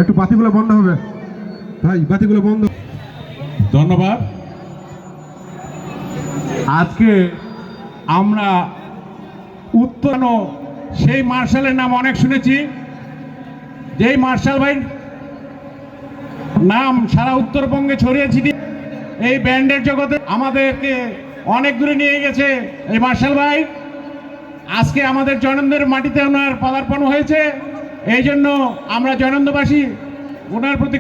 একটু বাতিগুলো বন্ধ হবে ভাই, বাতিগুলো বন্ধ। ধন্যবাদ। আজকে আমরা উত্তর সেই মার্শালের নাম অনেক শুনেছি, যেই মার্শাল ভাই নাম সারা উত্তরবঙ্গে ছড়িয়ে ছিটিয়ে এই ব্যান্ডের জগতে আমাদেরকে অনেক দূরে নিয়ে গেছে এই মার্শাল ভাই। আজকে আমাদের জয়নন্দের মাটিতে ওনার পদার্পণ হয়েছে, এই জন্য আমরা জয়নন্দবাসী ওনার প্রতি